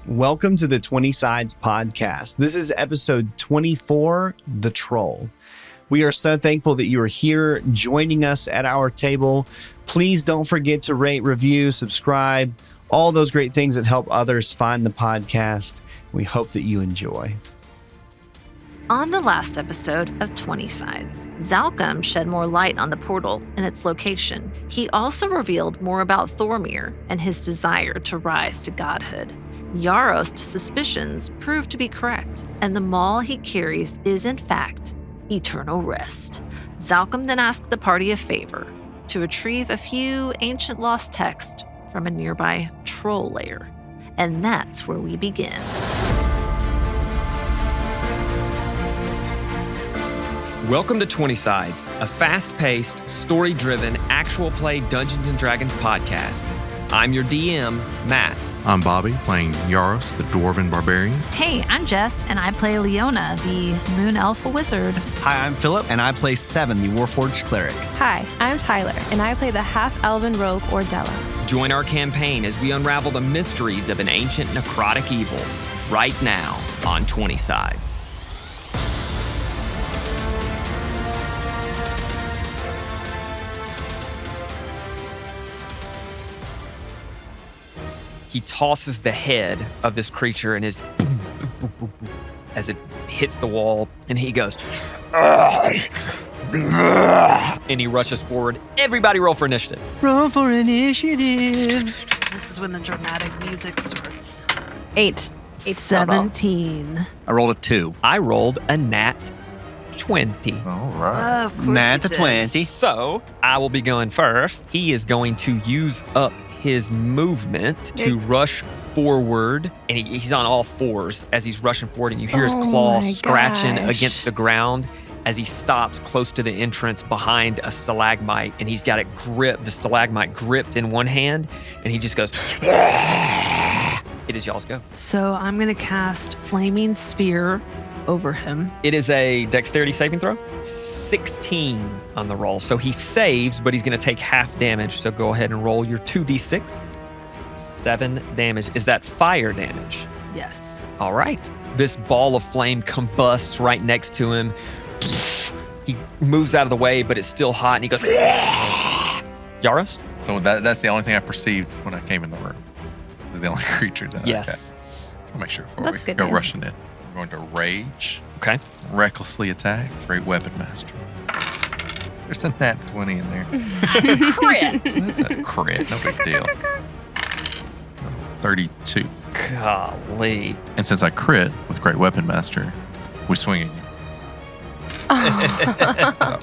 Welcome to the 20 Sides podcast. This is episode 24, The Troll. We are so thankful that you are here joining us at our table. Please don't forget to rate, review, subscribe, all those great things that help others find the podcast. We hope that you enjoy. On the last episode of 20 Sides, Zalkum shed more light on the portal and its location. He also revealed more about Thormir and his desire to rise to godhood. Yarost's suspicions proved to be correct, and the maul he carries is, in fact, eternal rest. Zalkum then asked the party a favor to retrieve a few ancient lost texts from a nearby troll lair. And that's where we begin. Welcome to 20 Sides, a fast-paced, story-driven, actual play Dungeons & Dragons podcast. I'm your DM, Matt. I'm Bobby, playing Yaros, the Dwarven Barbarian. Hey, I'm Jess, and I play Leona, the Moon Elf Wizard. Hi, I'm Philip, and I play Seven, the Warforged Cleric. Hi, I'm Tyler, and I play the half-elven rogue Ordella. Join our campaign as we unravel the mysteries of an ancient necrotic evil right now on 20 Sides. He tosses the head of this creature and as it hits the wall, and he goes, and he rushes forward. Everybody roll for initiative. Roll for initiative. This is when the dramatic music starts. 8. 17. I rolled a 2. I rolled a nat 20. All right. Of course Nat you the did. 20. So I will be going first. He is going to use up his movement to rush forward, and he's on all fours as he's rushing forward, and you hear his claws my scratching gosh. against the ground as he stops close to the entrance behind a stalagmite, and he's got it gripped, the stalagmite gripped in one hand, and he just goes, it is y'all's go. So I'm going to cast Flaming Sphere over him. It is a dexterity saving throw. 16 on the roll. So he saves, but he's going to take half damage. So go ahead and roll your 2d6. 7 damage. Is that fire damage? Yes. All right. This ball of flame combusts right next to him. He moves out of the way, but it's still hot, and he goes, Yaros? So that's the only thing I perceived when I came in the room. This is the only creature that Yes. I'll make sure before That's we good go news. rushing in. We're going to rage, Okay. recklessly attack, great weapon master. There's a nat 20 in there. Crit. That's a crit, no big deal. 32. Golly. And since I crit with great weapon master, we swing again. So,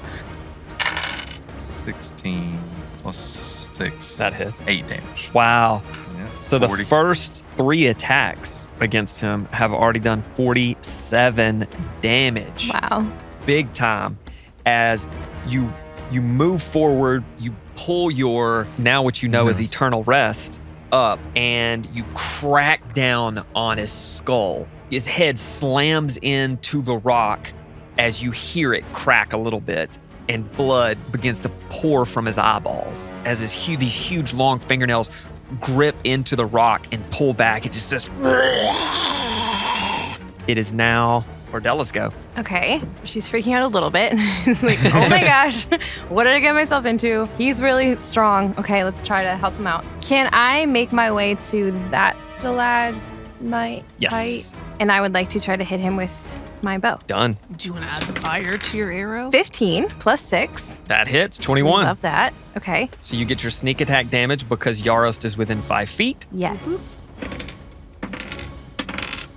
16 plus 6. That hits. 8 damage. Wow. Yeah, it's So 40. the first 3 attacks against him have already done 47 damage. Wow. Big time. As you move forward, you pull your, now what you know is eternal rest, up, and you crack down on his skull. His head slams into the rock as you hear it crack a little bit, and blood begins to pour from his eyeballs as these huge long fingernails grip into the rock and pull back. It just says, it is now Ordella's go. Okay. She's freaking out a little bit. She's like, oh my gosh, what did I get myself into? He's really strong. Okay, let's try to help him out. Can I make my way to that stalagmite? Yes. height? And I would like to try to hit him with my bow. Done. Do you want to add fire to your arrow? 15 plus 6. That hits. 21. Love that. Okay. So you get your sneak attack damage because Yaros is within 5 feet. Yes.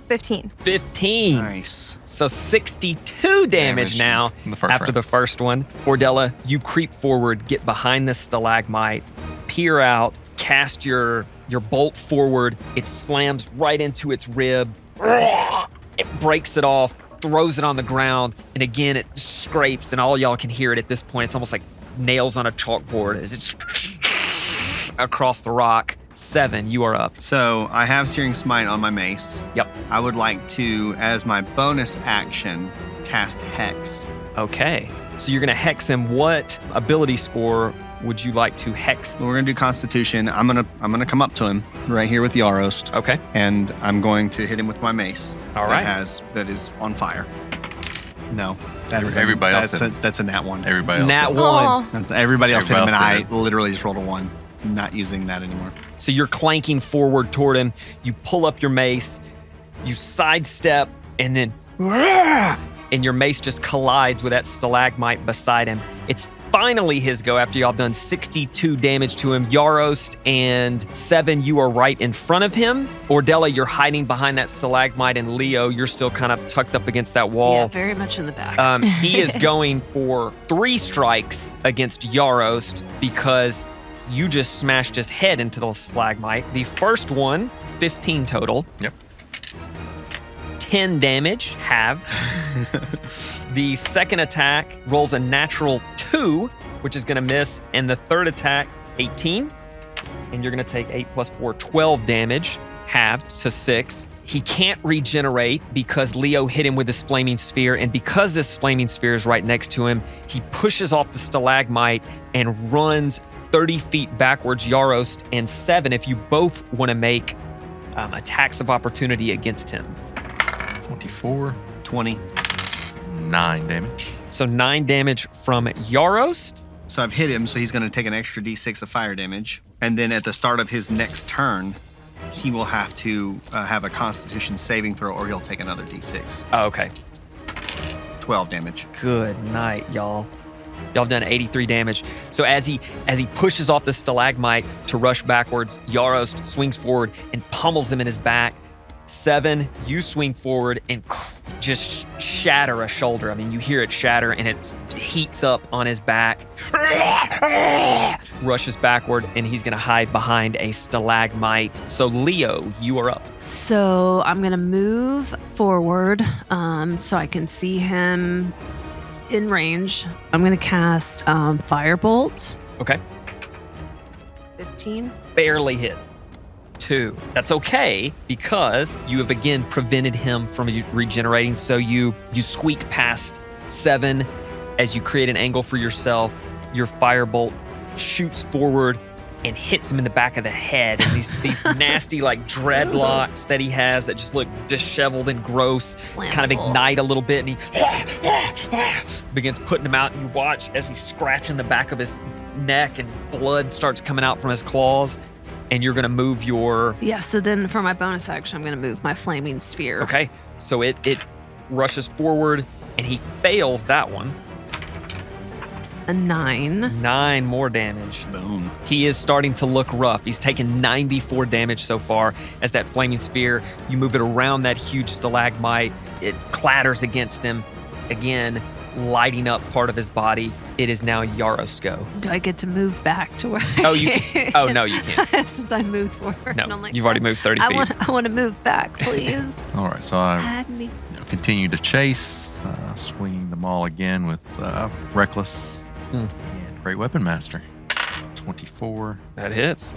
15. 15. Nice. So 62 damage now in the first after round. the first one. Ordella, you creep forward, get behind this stalagmite, peer out, cast your bolt forward. It slams right into its rib. It breaks it off, throws it on the ground, and again it scrapes, and all y'all can hear it at this point. It's almost like nails on a chalkboard as it's across the rock. 7, you are up. So I have Searing Smite on my mace. Yep. I would like to, as my bonus action, cast Hex. Okay. So you're going to hex him. What ability score would you like to hex? We're gonna do Constitution. I'm gonna come up to him right here with Yarost, Okay. and I'm going to hit him with my mace. All right. That is on fire. No, Everybody else that's a nat 1. Everybody else. Nat did. 1. Everybody else hit him, and Everybody I else literally just rolled a 1. I'm not using that anymore. So you're clanking forward toward him. You pull up your mace. You sidestep, and then, and your mace just collides with that stalagmite beside him. It's finally his go after y'all done 62 damage to him. Yarost and 7, you are right in front of him. Ordella, you're hiding behind that stalagmite, and Leo, you're still kind of tucked up against that wall. Yeah, very much in the back. He is going for 3 strikes against Yarost because you just smashed his head into the stalagmite. The first one, 15 total. Yep. 10 damage, halved. The second attack rolls a natural 2, which is going to miss. And the third attack, 18. And you're going to take 8 plus 4, 12 damage, halved to 6. He can't regenerate because Leo hit him with this flaming sphere. And because this flaming sphere is right next to him, he pushes off the stalagmite and runs 30 feet backwards. Yarost and 7, if you both want to make attacks of opportunity against him. 24. 20. 9 damage. So 9 damage from Yarost. So I've hit him, so he's going to take an extra d6 of fire damage. And then at the start of his next turn, he will have to have a Constitution saving throw, or he'll take another d6. Oh, okay. 12 damage. Good night, y'all. Y'all done 83 damage. So as he pushes off the stalagmite to rush backwards, Yarost swings forward and pummels him in his back. 7, you swing forward and just shatter a shoulder. I mean, you hear it shatter and it heats up on his back. Rushes backward, and he's going to hide behind a stalagmite. So, Leo, you are up. So I'm going to move forward so I can see him in range. I'm going to cast Firebolt. Okay. 15. Barely hit. 2. That's okay because you have again prevented him from regenerating. So you squeak past 7 as you create an angle for yourself. Your firebolt shoots forward and hits him in the back of the head. And these nasty like dreadlocks that he has that just look disheveled and gross kind of ignite a little bit, and he begins putting him out. And you watch as he's scratching the back of his neck and blood starts coming out from his claws. And you're going to move your... Yeah, so then for my bonus action, I'm going to move my flaming sphere. Okay, so it rushes forward, and he fails that one. A 9. 9 more damage. Boom. He is starting to look rough. He's taken 94 damage so far as that flaming sphere, you move it around that huge stalagmite. It clatters against him, again, lighting up part of his body. It is now Yarost's go. Do I get to move back to where Oh, you can. Oh, no, you can't. Since I moved forward. No, And I'm like, you've already moved 30 feet. I want to move back, please. All right, so I Add me. continue to chase, swinging them all again with Reckless and Great Weapon Master. 24. That hits.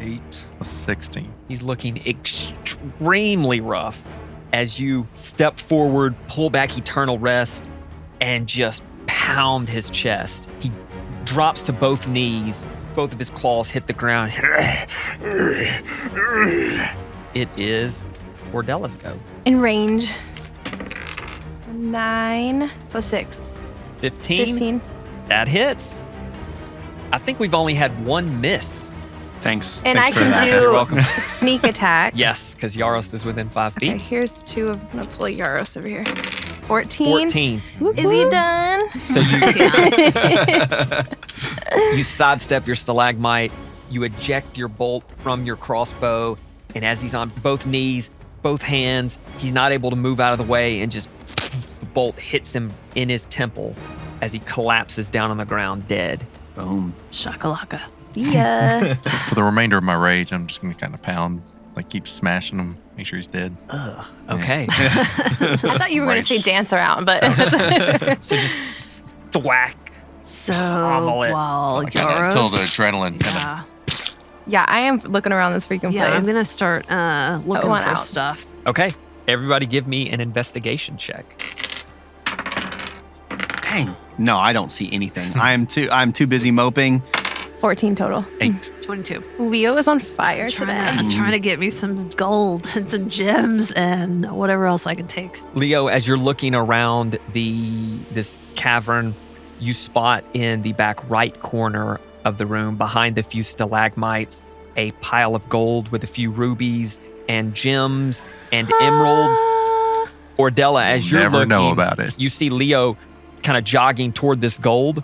8 plus 16. He's looking extremely rough as you step forward, pull back Eternal Rest, and just pound his chest. He drops to both knees. Both of his claws hit the ground. It is Ordella's go. In range. 9 plus 6. 15. 15. That hits. I think we've only had one miss. Thanks. And Thanks I for that. can You're do welcome. sneak attack. Yes, because Yarost is within 5 feet. Okay, here's 2 of... I'm going to pull Yaros over here. 14. 14. Is he done? So you sidestep your stalagmite, you eject your bolt from your crossbow, and as he's on both knees, both hands, he's not able to move out of the way, and just the bolt hits him in his temple as he collapses down on the ground dead. Boom. Shakalaka. See ya. For the remainder of my rage, I'm just going to kind of pound, like keep smashing him, make sure he's dead. Ugh. Okay. I thought you were going to say dance around, but... So just thwack. So Pummel it. while Like that until the Yaros... adrenaline kind Yeah. Yeah, I am looking around this freaking Yeah, place. I'm going to start looking one for out. stuff. Okay. Everybody give me an investigation check. Dang. No, I don't see anything. I'm too busy moping. 14 total. 8. 22. Leo is on fire I'm today. trying to get me some gold and some gems and whatever else I can take. Leo, as you're looking around this cavern, you spot in the back right corner of the room, behind a few stalagmites, a pile of gold with a few rubies and gems and emeralds. Ordella, as you're Never looking, know about it. you see Leo kind of jogging toward this gold,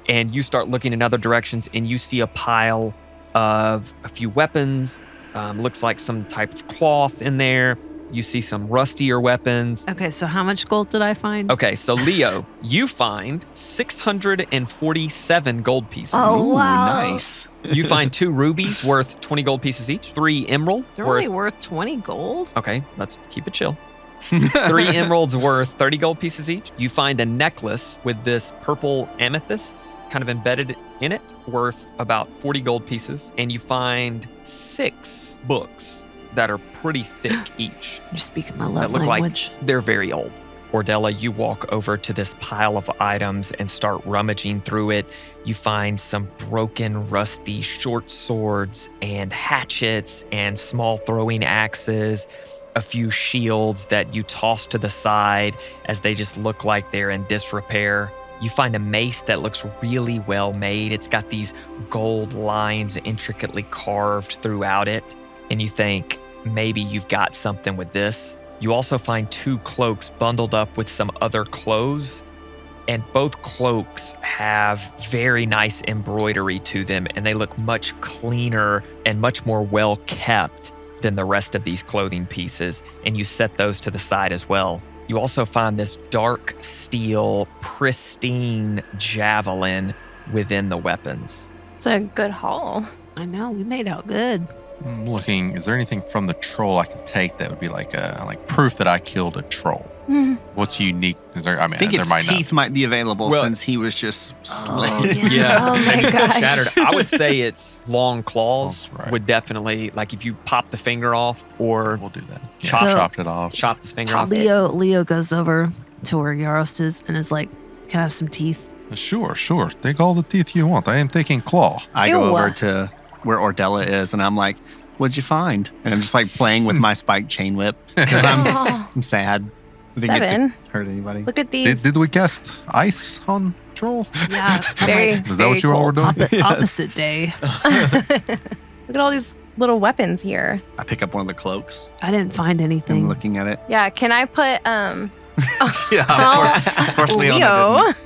and you start looking in other directions, and you see a pile of a few weapons. Looks like some type of cloth in there. You see some rustier weapons. Okay, so how much gold did I find? Okay, so Leo, you find 647 gold pieces. Oh, Ooh, wow. nice. You find 2 rubies worth 20 gold pieces each, 3 emerald They're worth... only worth 20 gold? Okay, let's keep it chill. 3 emeralds worth 30 gold pieces each. You find a necklace with this purple amethyst kind of embedded in it, worth about 40 gold pieces. And you find 6 books that are pretty thick each. You're speaking my That love look language. like they're very old. Ordella, you walk over to this pile of items and start rummaging through it. You find some broken, rusty short swords and hatchets and small throwing axes, a few shields that you toss to the side as they just look like they're in disrepair. You find a mace that looks really well made. It's got these gold lines intricately carved throughout it. And you think, maybe you've got something with this. You also find 2 cloaks bundled up with some other clothes. And both cloaks have very nice embroidery to them. And they look much cleaner and much more well kept than the rest of these clothing pieces, and you set those to the side as well. You also find this dark steel, pristine javelin within the weapons. It's a good haul. I know, we made out good. I'm looking, is there anything from the troll I can take that would be like proof that I killed a troll? What's unique? Is there, I mean, I think there its might teeth might be available Well- since he was just Oh, slayed. yeah. Oh my maybe gosh. shattered. I would say its long claws Oh, right. would definitely, like if you pop the finger off or We'll do that. Chop- Chopped it off. chop this finger off. Leo goes over to where Yaros is and is like, can I have some teeth? Sure. Take all the teeth you want. I am taking claw. I go Ew. over to where Ordella is, and I'm like, "What'd you find?" And I'm just like playing with my spiked chain whip because Oh, I'm sad. I didn't get 7. to hurt anybody. Look at these. Did we cast ice on troll? Yeah. Very, Is that what you all were doing? Opposite day. Look at all these little weapons here. I pick up one of the cloaks. I didn't find I'm anything. looking at it. Yeah, can I put Yeah, of course Leona Leo? didn't.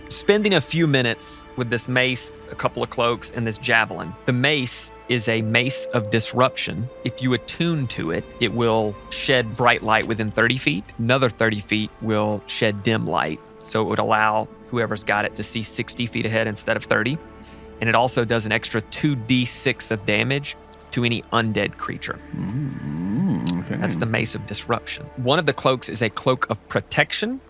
Spending a few minutes with this mace, a couple of cloaks, and this javelin. The mace is a mace of disruption. If you attune to it, it will shed bright light within 30 feet. Another 30 feet will shed dim light. So it would allow whoever's got it to see 60 feet ahead instead of 30. And it also does an extra 2d6 of damage to any undead creature. Okay. That's the Mace of Disruption. One of the cloaks is a Cloak of Protection,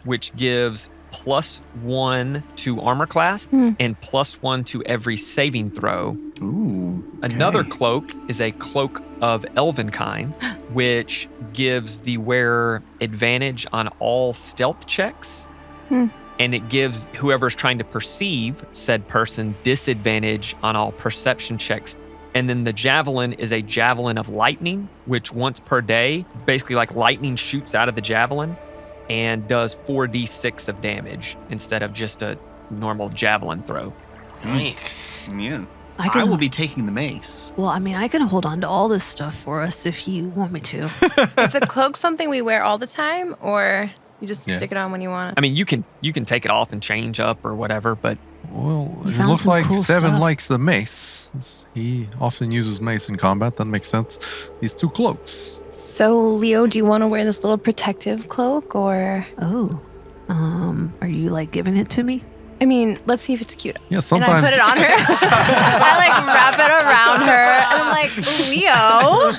which gives +1 to armor class and +1 to every saving throw. Ooh. Another okay. cloak is a Cloak of Elvenkind, which gives the wearer advantage on all stealth checks. And it gives whoever's trying to perceive said person disadvantage on all perception checks. And then the javelin is a javelin of lightning, which once per day, basically like lightning shoots out of the javelin and does 4d6 of damage instead of just a normal javelin throw. Nice. Yeah. I I will be taking the mace. Well, I mean, I can hold on to all this stuff for us if you want me to. Is the cloak something we wear all the time, or you just Yeah. stick it on when you want I mean, you can take it off and change up or whatever, but Well, You it found looks some like cool Seven stuff. likes the mace. He often uses mace in combat. That makes sense. These 2 cloaks. So, Leo, do you want to wear this little protective cloak, or? Oh. Are you like giving it to me? I mean, let's see if it's cute. Yeah, And sometimes. I put it on her. I like wrap it around her, and I'm like, Leo,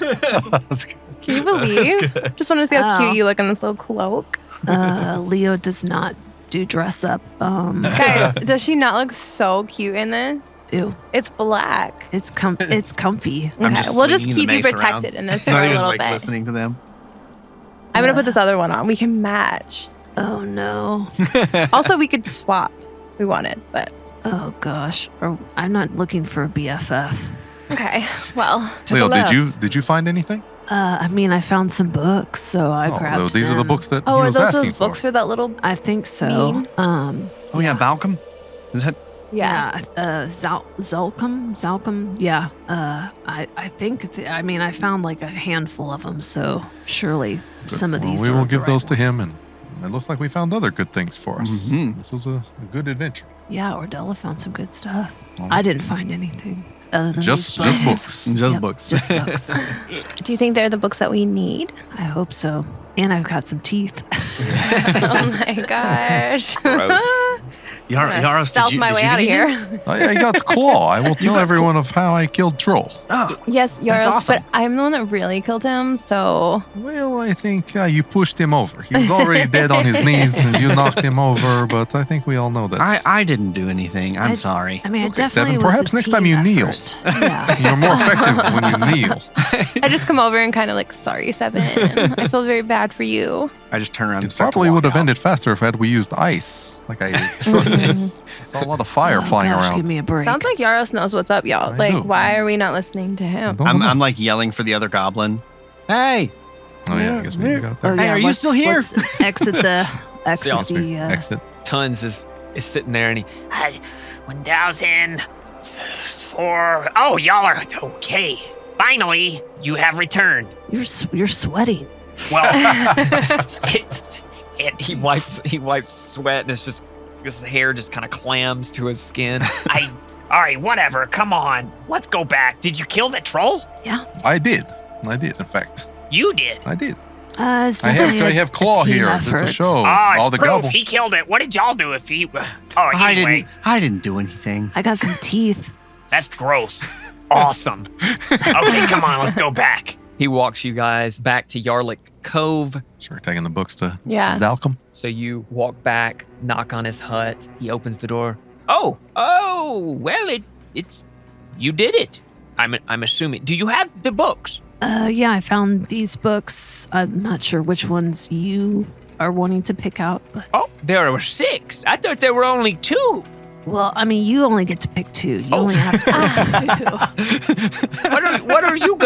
can you believe? Just want to see how Oh. cute you look in this little cloak. Leo does not do dress up. Guys, does she not look so cute in this? Ew. It's black. It's comfy. I'm Okay, just we'll just swinging the keep you mace around. protected in this for Not a even little like bit. listening to them. I'm gonna put this other one on. We can match. Oh no. Also, we could swap. we wanted, but Oh gosh, I'm not looking for a BFF. okay. Well, Leo, did you find anything? I mean, I found some books, so I grabbed these are the them. books that he are was those asking those books for that little? I think so. Mean? Oh yeah, Zalkum. Is that? Yeah. Zalkum. Yeah. I think. I mean, I found like a handful of them, so surely some of these. We will give the those right to him, ones. and it looks like we found other good things for us. Mhm. This was a good adventure. Yeah, Ordella found some good stuff. Oh. I didn't find anything other than Just these books. Just Yep, books. Just books. Do you think they're the books that we need? I hope so. And I've got some teeth. Oh my gosh. Gross. Yaros, Stealth my way out of here. Oh yeah, you got the claw. I will tell everyone of how I killed Troll. Oh, Yes, That's Yaros, awesome. but I'm the one that really killed him, so Well, I think you pushed him over. He was already dead on his knees, and you knocked him over. But I think we all know that. I didn't do anything. I'm sorry. I mean, Okay, it definitely Devin, was perhaps a next time you team kneel. effort. Yeah. You're more effective when you kneel. I just come over and kind of like, sorry, Seven. I feel very bad for you. I just turn around. It and start to probably walk would have out. ended faster if we used ice, like I took. It's a lot of fire Oh, flying gosh, around. Give me a break. Sounds like Yaros knows what's up, y'all. I Like, do. why are we not listening to him? Don't know. I'm like yelling for the other goblin. Hey, Oh yeah, I guess we need to go Oh, there. Hey, yeah, are you let's- still here? let's exit the Yes, Exit. Tons is sitting there, and he 1,004. Oh, y'all are okay. Finally, you have returned. You're sweating. Well, he wipes sweat, and it's just his hair just kind of clams to his skin. all right, whatever. Come on. Let's go back. Did you kill the troll? I did. In fact, You did. I did. It's I definitely have a claw team here to effort. show Oh, all it's the proof. gobble. He killed it. What did y'all do if he... Oh, I anyway. didn't do anything. I got some teeth. That's gross. Awesome. Okay, come on. Let's go back. He walks you guys back to Yarlic Cove. Sure, taking the books to Yeah. Zalkum. So you walk back, knock on his hut. He opens the door. Oh, well, it's you did it. I'm assuming. Do you have the books? Yeah, I found these books. I'm not sure which ones you are wanting to pick out, but Oh, there were 6. I thought there were only 2. well, I mean, you only get to pick 2. You only ask for 2. What are you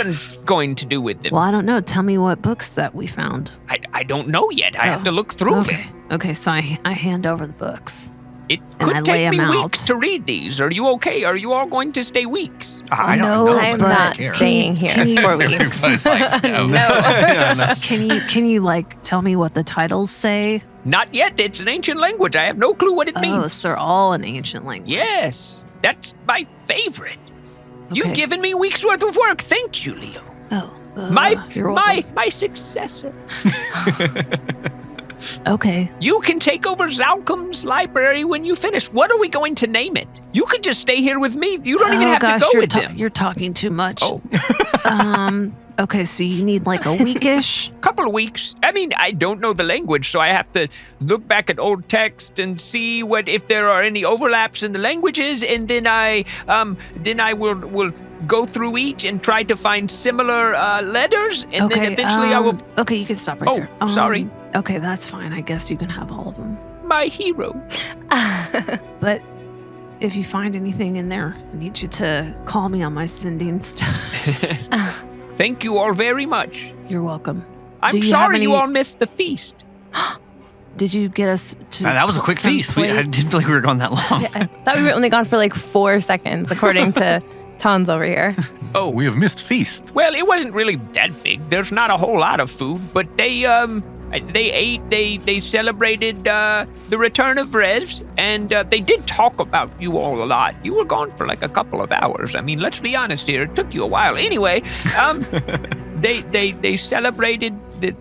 going to do with them? Well, I don't know. Tell me what books that we found. I don't know yet. I have Oh, to look through Okay. them. Okay, so I hand over the books. It And I could lay take me 'em weeks out. to read these. Are you okay? Are you all going to stay weeks? I don't No, know. I'm but I not don't care. staying here Can you- for weeks. Everybody's like, no. No. Can you like tell me what the titles say? Not yet. It's an ancient language. I have no clue what it Oh, means. so they're all in ancient language. Yes, that's my favorite. You've Okay. given me weeks worth of work. Thank you, Leo. Oh, you're My successor. Okay. You can take over Zalkum's library when you finish. What are we going to name it? You could just stay here with me. You don't even have to go with him. You're talking too much. Oh. Okay, so you need like a weekish. Couple of weeks. I mean, I don't know the language, so I have to look back at old text and see if there are any overlaps in the languages, and then I will go through each and try to find similar letters, and Okay. then eventually I will. Okay, you can stop right Oh, there. sorry. Okay, that's fine. I guess you can have all of them. My hero. But if you find anything in there, I need you to call me on my sending stuff. Thank you all very much. You're welcome. I'm Do you have sorry you any- all missed the feast. Did you get us to? That was a put quick some feast. I plates? didn't feel like we were gone that long. Yeah, I thought we were only gone for like 4 seconds, according to Tons over here. Oh, We have missed feast. well, it wasn't really that big. There's not a whole lot of food, but they ate. They celebrated the return of Revs, and they did talk about you all a lot. You were gone for like a couple of hours. I mean, let's be honest here. It took you a while. Anyway, they celebrated the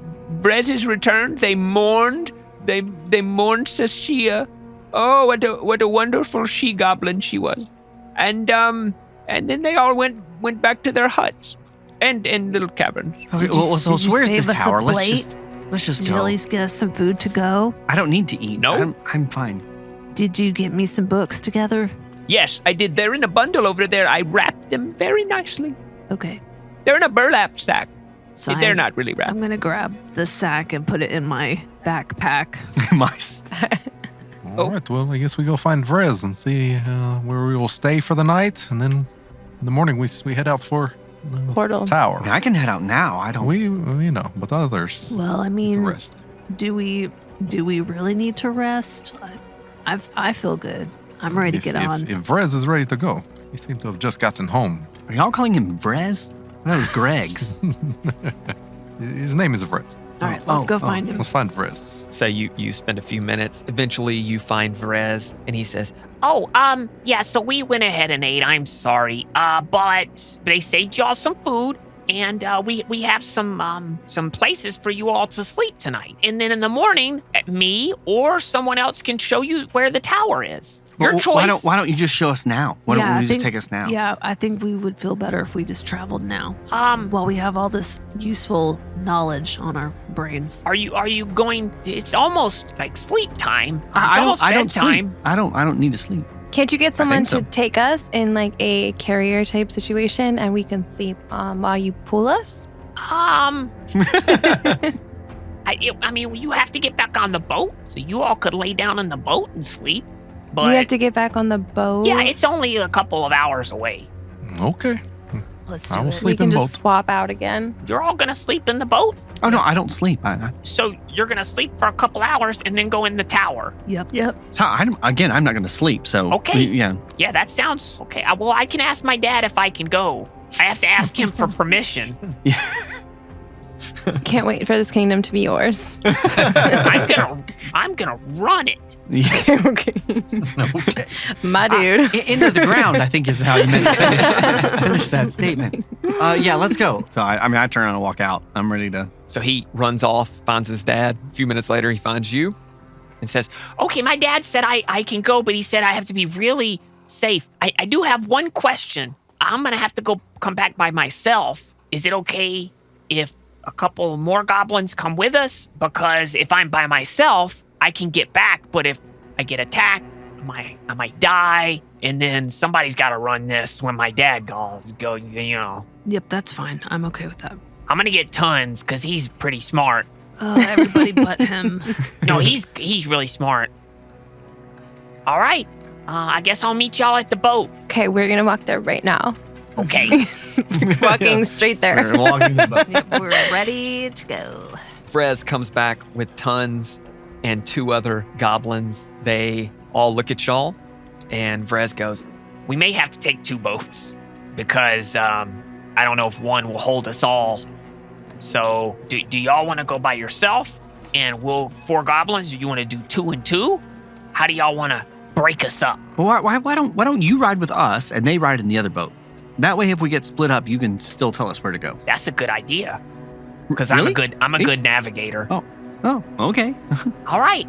Brez's return. They mourned. They mourned Sashia. Oh, what a wonderful she goblin she was. And then they all went back to their huts and little caverns. Okay, Did you- well, so did you where's save this us a tower? Let's plate? just Did you go. at least get us some food to go? I don't need to eat. No. I'm fine. Did you get me some books together? Yes, I did. They're in a bundle over there. I wrapped them very nicely. Okay. They're in a burlap sack. So They're not really wrapped. I'm gonna grab the sack and put it in my backpack. Mice. All right, well, I guess we go find Vrez and see where we will stay for the night, and then in the morning we head out for Portal. the tower. I can head out now. I don't. But others. Well, I need mean, to rest. do we really need to rest? I feel good. I'm ready to get on. If Vrez is ready to go, he seemed to have just gotten home. Are y'all calling him Vrez? That was Greg's. His name is Vrez. All right, let's go find him. Let's find Vrez. So you spend a few minutes. Eventually, you find Vrez, and he says, Yeah, so we went ahead and ate. I'm sorry. But they saved y'all some food, and we have some places for you all to sleep tonight. And then in the morning, me or someone else can show you where the tower is. Your choice. Why don't you just show us now? Why don't you just take us now? Yeah, I think we would feel better if we just traveled now. While we have all this useful knowledge on our brains. Are you going? It's almost like sleep time. I don't bedtime. sleep. I don't need to sleep. Can't you get someone so. to take us in like a carrier type situation and we can sleep while you pull us? I mean, you have to get back on the boat, so you all could lay down in the boat and sleep. But We have to get back on the boat. yeah, it's only a couple of hours away. Okay. Let's I do will it. sleep we can in just boat. swap out again. You're all gonna sleep in the boat, Oh no, I don't sleep. so you're gonna sleep for a couple hours and then go in the tower. Yep. I'm not going to sleep. So Okay. yeah. Yeah, that sounds okay. Well, I can ask my dad if I can go. I have to ask him for permission. Can't wait for this kingdom to be yours. I'm gonna run it. Okay. My dude. Into the ground, I think is how you meant to finish that statement. Yeah, let's go. So I turn around and walk out. I'm ready to. so he runs off, finds his dad. A few minutes later, he finds you and says, Okay, my dad said I can go, but he said I have to be really safe. I do have one question. I'm gonna have to come back by myself. Is it okay if a couple more goblins come with us? Because if I'm by myself, I can get back, but if I get attacked, I might die, and then somebody's got to run this when my dad goes. Yep, that's fine. I'm okay with that. I'm gonna get tons because he's pretty smart. Everybody but him. No, he's really smart. All right, I guess I'll meet y'all at the boat. Okay, we're going to walk there right now. Okay. Walking straight there. We're walking the boat. Yep, we're ready to go. Vrez comes back with tons and two other goblins. They all look at y'all, and Vrez goes, We may have to take two boats because I don't know if one will hold us all. So do y'all want to go by yourself and we'll 4 goblins, or you want to do 2 and 2? How do y'all want to break us up? Well, why don't you ride with us and they ride in the other boat? That way, if we get split up, you can still tell us where to go. That's a good idea. Because Really? I'm a good navigator. Oh, okay. All right,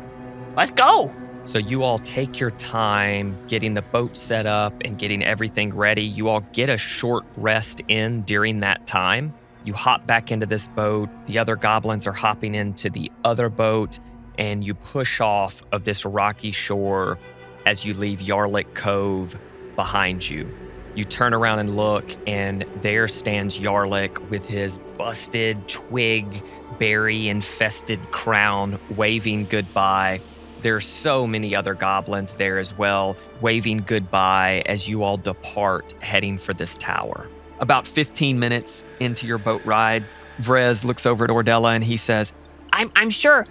let's go. So you all take your time getting the boat set up and getting everything ready. You all get a short rest in during that time. You hop back into this boat. The other goblins are hopping into the other boat, and you push off of this rocky shore as you leave Yarlic Cove behind you. You turn around and look, and there stands Yarlic with his busted twig, berry-infested crown, waving goodbye. There's so many other goblins there as well, waving goodbye as you all depart, heading for this tower. About 15 minutes into your boat ride, Vrez looks over at Ordella and he says, I'm sure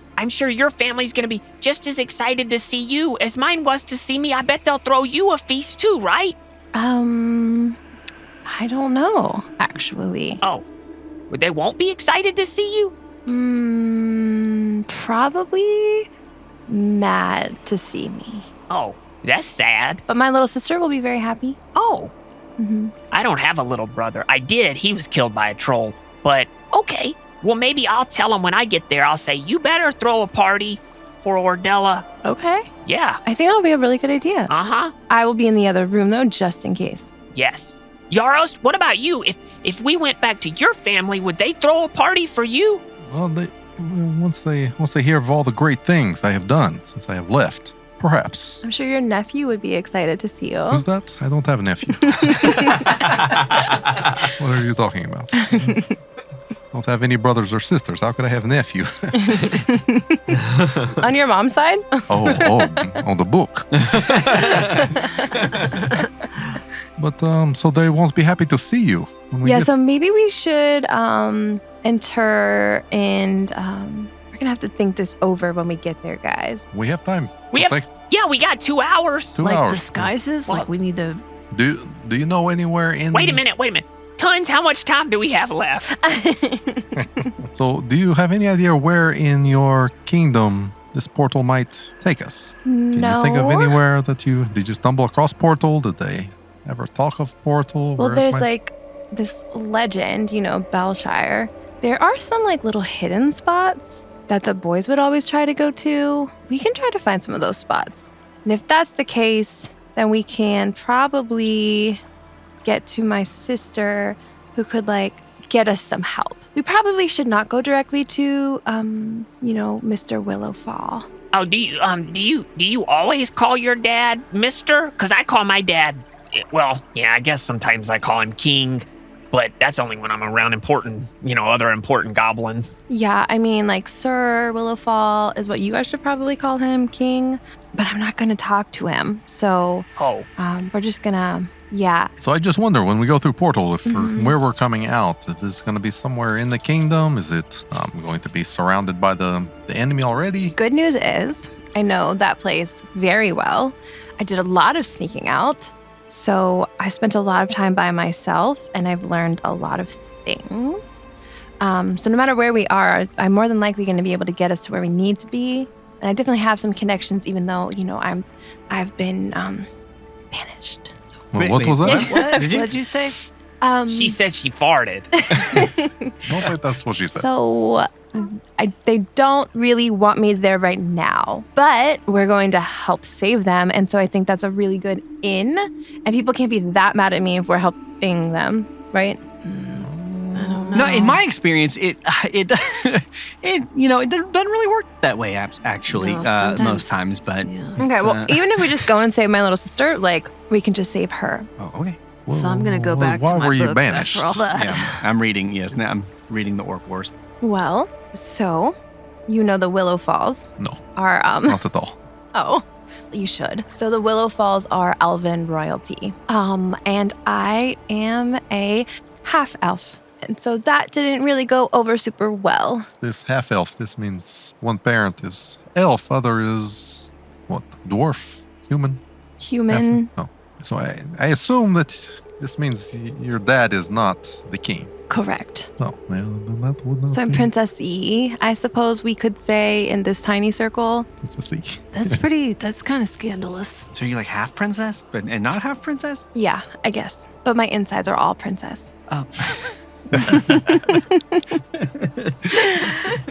your family's gonna be just as excited to see you as mine was to see me. I bet they'll throw you a feast too, right? I don't know, actually. Oh, they won't be excited to see you? Probably mad to see me. Oh, that's sad. But my little sister will be very happy. Oh, Mm-hmm. I don't have a little brother. I did. He was killed by a troll. But okay, well, maybe I'll tell him when I get there. I'll say, you better throw a party for Ordella. Okay. Yeah. I think that'll be a really good idea. Uh-huh. I will be in the other room, though, just in case. Yes. Yaros, what about you? If we went back to your family, would they throw a party for you? Well, once they hear of all the great things I have done since I have left, perhaps. I'm sure your nephew would be excited to see you. Who's that? I don't have a nephew. What are you talking about? Don't have any brothers or sisters. How could I have a nephew? On your mom's side? On the book. But so they won't be happy to see you. When we Yeah, get- so maybe we should enter and we're gonna have to think this over when we get there, guys. we have time. We have- Yeah, we got 2 hours. 2 like hours. disguises? Well- Like we need to. Do you know anywhere in? Wait a minute. Tons, how much time do we have left? So do you have any idea where in your kingdom this portal might take us? Can you think of anywhere that did you stumble across portal? Did they ever talk of portal? Well, Where it there's might- like this legend, Belshire. There are some like little hidden spots that the boys would always try to go to. We can try to find some of those spots. And if that's the case, then we can probably get to my sister who could like get us some help. We probably should not go directly to Mr. Willowfall. Oh, do you always call your dad Mister? Because I call my dad, well, yeah, I guess sometimes I call him King, but that's only when I'm around other important goblins. Yeah, I mean, like, Sir Willowfall is what you guys should probably call him, King. But I'm not going to talk to him. So Oh, we're just going to, yeah. So I just wonder when we go through portal if where we're coming out, if this is going to be somewhere in the kingdom, is it going to be surrounded by the enemy already? Good news is I know that place very well. I did a lot of sneaking out. So I spent a lot of time by myself and I've learned a lot of things. So no matter where we are, I'm more than likely going to be able to get us to where we need to be. And I definitely have some connections, even though, I've been banished. So, Well, Wait, what was that? What? Did you? What'd you say? she said she farted. No, but that's what she said. So they don't really want me there right now, but we're going to help save them. And so I think that's a really good in. And people can't be that mad at me if we're helping them, right? I don't know. No, in my experience, it doesn't really work that way. Actually, No, sometimes- most times, but yeah. Okay, It's, well, even if we just go and save my little sister, like, we can just save her. oh, okay. So I'm gonna go back Why to my were you books banished? after all that. Yeah, I'm reading. Yes, now I'm reading the Orc Wars. Well, so, the Willow Falls No, are, not at all. oh, you should. So the Willow Falls are elven royalty. And I am a half elf. And so that didn't really go over super well. This half elf, this means one parent is elf, other is what? Dwarf? Human? Human. Oh. So I assume that this means your dad is not the king. Correct. Oh, well, then that would not So I'm be Princess E, I suppose we could say in this tiny circle. Princess E. That's kind of scandalous. So you're like half princess, and not half princess? Yeah, I guess. But my insides are all princess. Oh.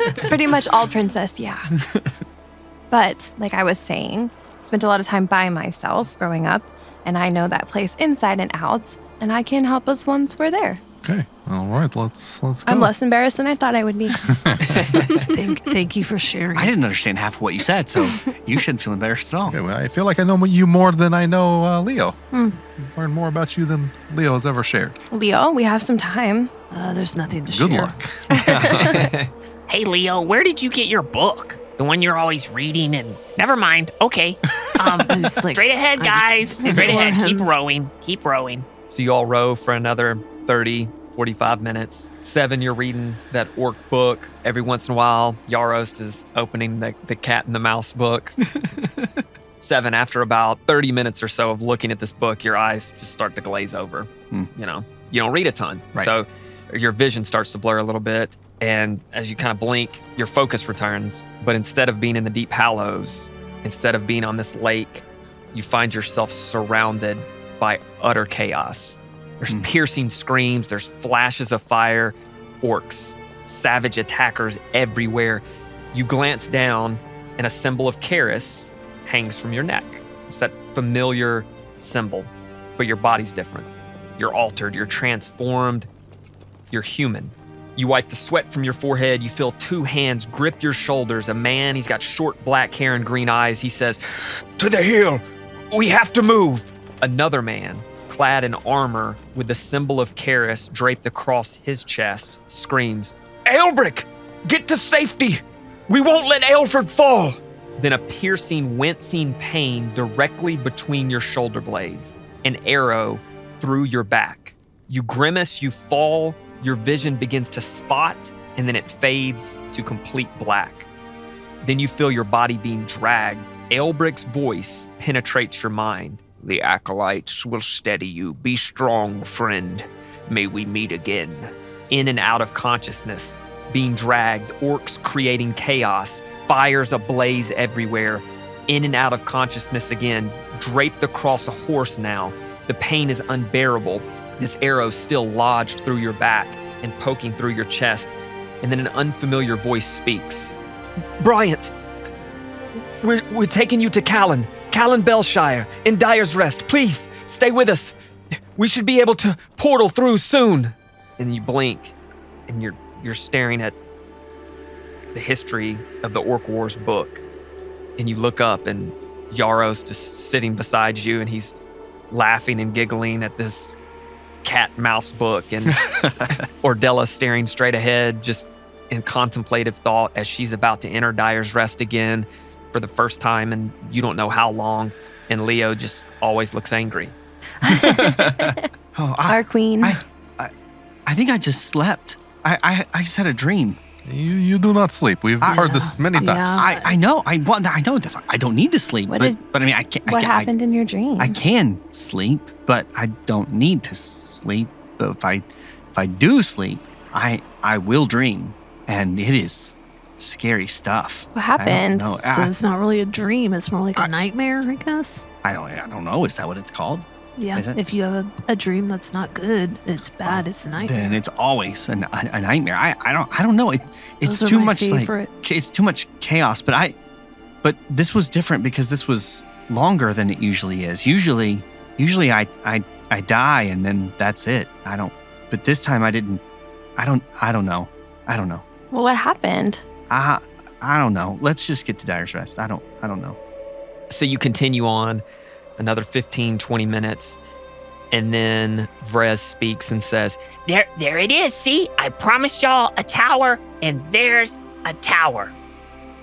It's pretty much all princess, yeah. But like I was saying, spent a lot of time by myself growing up, and I know that place inside and out, and I can help us once we're there. Okay, all right, let's go. I'm less embarrassed than I thought I would be. Thank you for sharing. I didn't understand half of what you said, so you shouldn't feel embarrassed at all. Okay, well, I feel like I know you more than I know Leo. Hmm. I've learned more about you than Leo has ever shared. Leo, we have some time. There's nothing to Good share. luck. Hey, Leo, where did you get your book? The one you're always reading and... Never mind. Okay. I'm just like, Straight ahead, I guys. just Straight ignore ahead. him. Keep rowing. Keep rowing. So you all row for another 30, 45 minutes. 7, you're reading that orc book. Every once in a while, Yarost is opening the cat and the mouse book. 7, after about 30 minutes or so of looking at this book, your eyes just start to glaze over. Hmm. You don't read a ton. Right. So your vision starts to blur a little bit. And as you kind of blink, your focus returns. But instead of being in the deep hollows, instead of being on this lake, you find yourself surrounded by utter chaos. There's piercing screams, there's flashes of fire, orcs, savage attackers everywhere. You glance down, and a symbol of Karis hangs from your neck. It's that familiar symbol, but your body's different. You're altered, you're transformed, you're human. You wipe the sweat from your forehead. You feel 2 hands grip your shoulders. A man, he's got short black hair and green eyes. He says, "To the hill. We have to move." Another man, clad in armor with the symbol of Karis draped across his chest, screams, "Aelbric, get to safety! We won't let Aelfred fall!" Then a piercing, wincing pain directly between your shoulder blades, an arrow through your back. You grimace, you fall, your vision begins to spot, and then it fades to complete black. Then you feel your body being dragged. Aelbric's voice penetrates your mind. "The acolytes will steady you. Be strong, friend. May we meet again." In and out of consciousness, being dragged, orcs creating chaos, fires ablaze everywhere. In and out of consciousness again, draped across a horse now. The pain is unbearable. This arrow still lodged through your back and poking through your chest. And then an unfamiliar voice speaks. "Bryant, we're taking you to Callan Belshire, in Dyer's Rest. Please, stay with us. We should be able to portal through soon." And you blink, and you're staring at the history of the Orc Wars book. And you look up, and Yaro's just sitting beside you, and he's laughing and giggling at this cat mouse book, and Ordella staring straight ahead, just in contemplative thought as she's about to enter Dyer's Rest again for the first time and you don't know how long. And Leo just always looks angry. Our queen. I think I just slept. I just had a dream. You do not sleep. We've heard this many times. Yeah. I know. I know this. I don't need to sleep. What but I mean, I can't. What happened in your dream? I can sleep, but I don't need to sleep. But if I do sleep, I will dream, and it is scary stuff. What happened? No, So it's not really a dream. It's more like a nightmare, I guess. I don't know. Is that what it's called? Yeah. Is it? If you have a dream that's not good, it's bad. It's a nightmare. Then it's always a nightmare. I don't know. It's Those are too my much favorite. like it's too much chaos. But this was different because this was longer than it usually is. Usually I die and then that's it. But this time I didn't. I don't know. Well, what happened? I don't know. Let's just get to Dyer's Rest. I don't know. So you continue on another 15, 20 minutes, and then Vrez speaks and says, There it is. See, I promised y'all a tower, and there's a tower.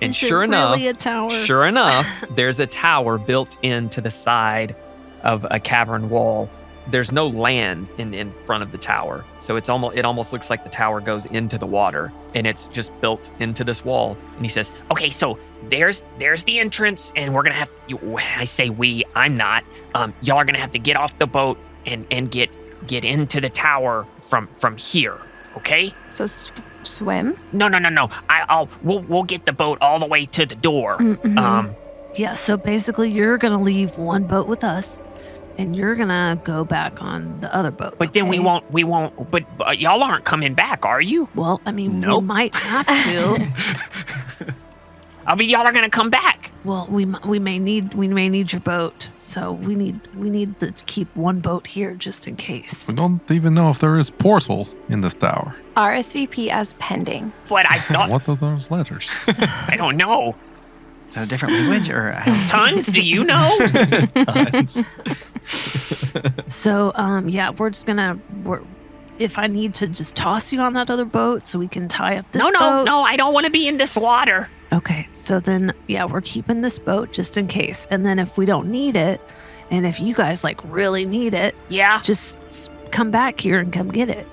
and Is sure it enough, really a tower? Sure enough, there's a tower built into the side of a cavern wall. There's no land in front of the tower, so it almost looks like the tower goes into the water, and it's just built into this wall. And he says, Okay, so there's the entrance, and we're gonna have. I say we. I'm not. Y'all are gonna have to get off the boat and get into the tower from here. Okay? So swim? No. We'll get the boat all the way to the door. Mm-hmm. Yeah, so basically you're going to leave one boat with us and you're going to go back on the other boat. But then we okay? won't. But y'all aren't coming back, are you? Well, I mean, Nope. we might have to. I mean, y'all are gonna come back. Well, we may need your boat. So we need to keep one boat here just in case. We don't even know if there is portal in this tower. RSVP as pending. But I thought What are those letters? I don't know. Is that a different language or I don't Tons? Do you know? tons? So, yeah, we're if I need to just toss you on that other boat so we can tie up this boat. No. I don't want to be in this water. Okay, so then, yeah, we're keeping this boat just in case. And then if we don't need it, and if you guys really need it, Yeah. just come back here and come get it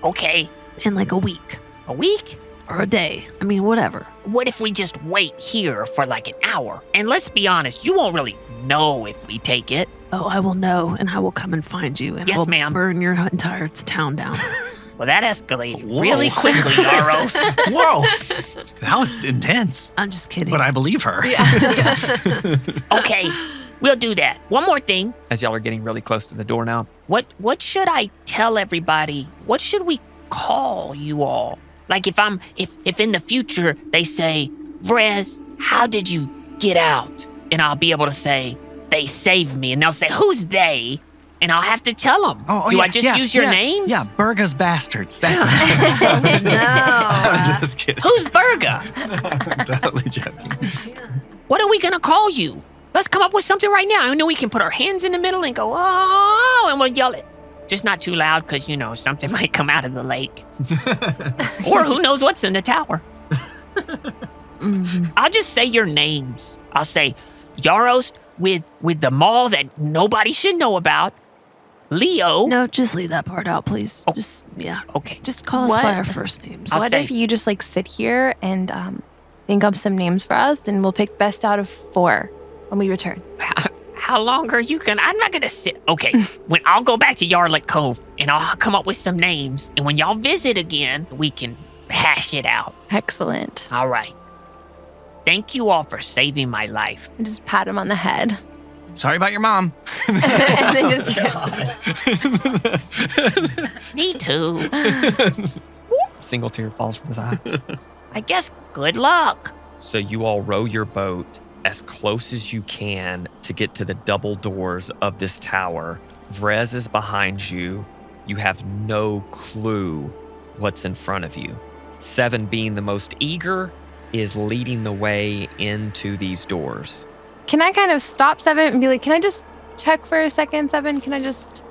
Okay. in a week A week? or a day. I mean, whatever. What if we just wait here for an hour? And let's be honest, you won't really know if we take it. Oh, I will know, and I will come and find you, and Yes, we'll ma'am. burn your entire town down. Well, that escalated Whoa. really quickly, Yaros. Whoa, that was intense. I'm just kidding. But I believe her. Okay, we'll do that. One more thing. as y'all are getting really close to the door now. What should I tell everybody? What should we call you all? If in the future they say, Vrez, how did you get out? And I'll be able to say, they saved me. And they'll say, who's they? And I'll have to tell them. Do I just use your names? Yeah, Burga's bastards. That's no. I'm just kidding. Who's Burga? I'm totally joking. What are we going to call you? Let's come up with something right now. I know we can put our hands in the middle and go, oh, and we'll yell it. Just not too loud because, something might come out of the lake. Or who knows what's in the tower. I'll just say your names. I'll say Yaros with the mall that nobody should know about. Leo. No, just leave that part out, please. Oh. Okay. Just call us What? by our first names. I'll What say- if you just sit here and think up some names for us, and we'll pick best out of 4 when we return? How long are you gonna? I'm not gonna sit. Okay, when I'll go back to Yarlic Cove and I'll come up with some names, and when y'all visit again, we can hash it out. Excellent. All right. Thank you all for saving my life. And just pat him on the head. Sorry about your mom. And then just Me too. Single tear falls from his eye. I guess good luck. So you all row your boat as close as you can to get to the double doors of this tower. Vrez is behind you. You have no clue what's in front of you. Seven, being the most eager, is leading the way into these doors. Can I kind of stop Seven and be like, can I just check for a second, Seven? Can I just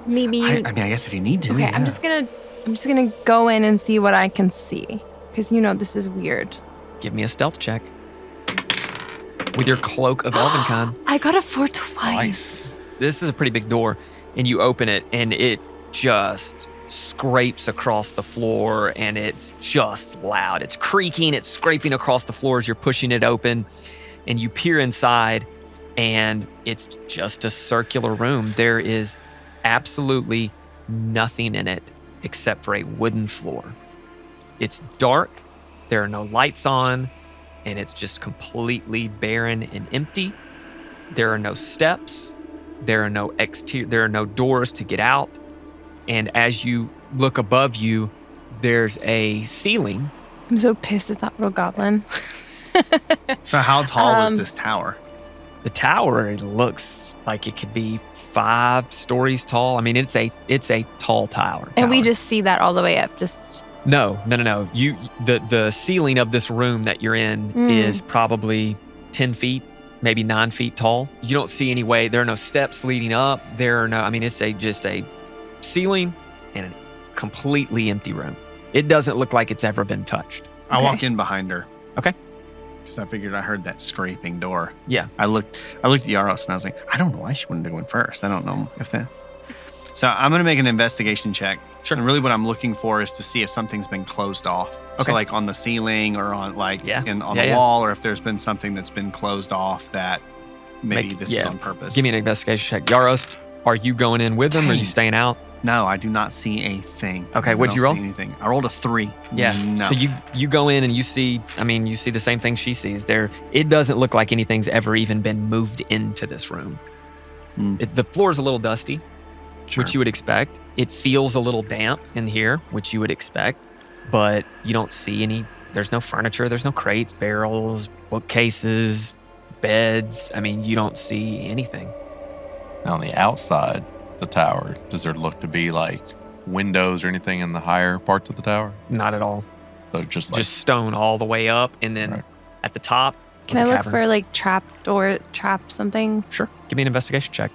maybe? I mean, I guess if you need to. Okay, yeah. I'm just gonna go in and see what I can see, because this is weird. Give me a stealth check. With your cloak of Elvenkind. I got a 4 twice. This is a pretty big door, and you open it, and it just scrapes across the floor, and it's just loud. It's creaking, it's scraping across the floor as you're pushing it open, and you peer inside, and it's just a circular room. There is absolutely nothing in it except for a wooden floor. It's dark, there are no lights on, and it's just completely barren and empty. There are no steps. There are no doors to get out. And as you look above you, there's a ceiling. I'm so pissed at that little goblin. So how tall is this tower? The tower looks like it could be 5 stories tall. I mean, it's a tall tower. And we just see that all the way up. Just No. The ceiling of this room that you're in is probably 10 feet, maybe 9 feet tall. You don't see any way. There are no steps leading up. It's just a ceiling and a completely empty room. It doesn't look like it's ever been touched. I walk in behind her. Okay. Because I figured I heard that scraping door. Yeah. I looked at Yaros and I was like, I don't know why she wanted to go in first. I don't know if that. So I'm going to make an investigation check. Sure. And really what I'm looking for is to see if something's been closed off. Okay. So like on the ceiling or on the wall, or if there's been something that's been closed off that maybe this is on purpose. Give me an investigation check. Yaros, are you going in with them or are you staying out? No, I do not see a thing. Okay, I what'd you don't roll? see anything. I rolled a 3. Yeah. No. So you go in and you see the same thing she sees. It doesn't look like anything's ever even been moved into this room. The floor is a little dusty, which you would expect. It feels a little damp in here, which you would expect, but you don't see any. There's no furniture. There's no crates, barrels, bookcases, beds. I mean, you don't see anything. On the outside of the tower, does there look to be like windows or anything in the higher parts of the tower? Not at all. So just Stone all the way up, and then at the top. Can I look for trap something? Sure. Give me an investigation check.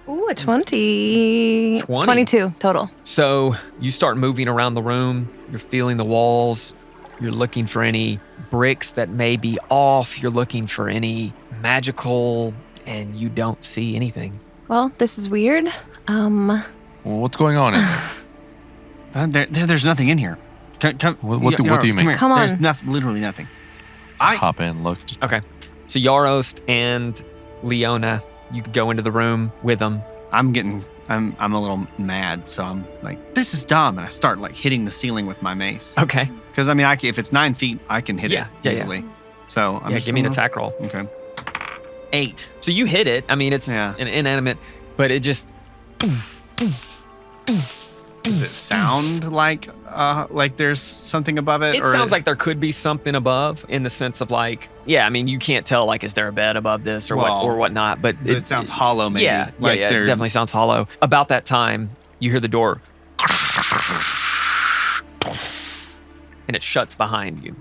Ooh, a 20. 22 total. So you start moving around the room. You're feeling the walls. You're looking for any bricks that may be off. You're looking for any magical, and you don't see anything. Well, this is weird. Well, what's going on in there? There's nothing in here. What do you mean? Come on. There's literally nothing. Hop in, look. Okay. So Yaros and Leona, you could go into the room with them. I'm a little mad, so I'm like, this is dumb, and I start hitting the ceiling with my mace. Okay. Because if it's 9 feet, I can hit it easily. Yeah. So I'm give me an attack roll. Okay. 8. So you hit it. I mean, it's an inanimate, but it just. Does it sound like there's something above it? It sounds like there could be something above, in the sense of you can't tell is there a bed above this or whatnot, but it sounds hollow maybe. Yeah, it definitely sounds hollow. About that time, you hear the door and it shuts behind you.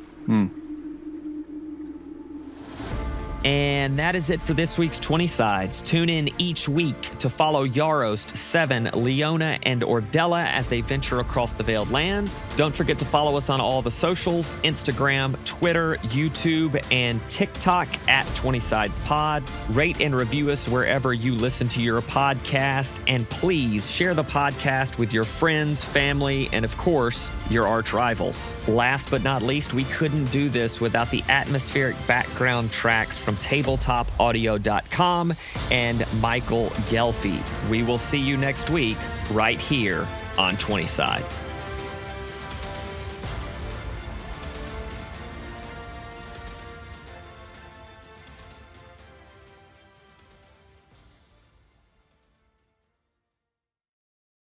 And that is it for this week's 20 Sides. Tune in each week to follow Yarost, Seven, Leona, and Ordella as they venture across the Veiled Lands. Don't forget to follow us on all the socials, Instagram, Twitter, YouTube, and TikTok at 20 Sides Pod. Rate and review us wherever you listen to your podcast. And please share the podcast with your friends, family, and of course, your arch rivals. Last but not least, we couldn't do this without the atmospheric background tracks from tabletopaudio.com and Michael Gelfi. We will see you next week right here on 20 Sides.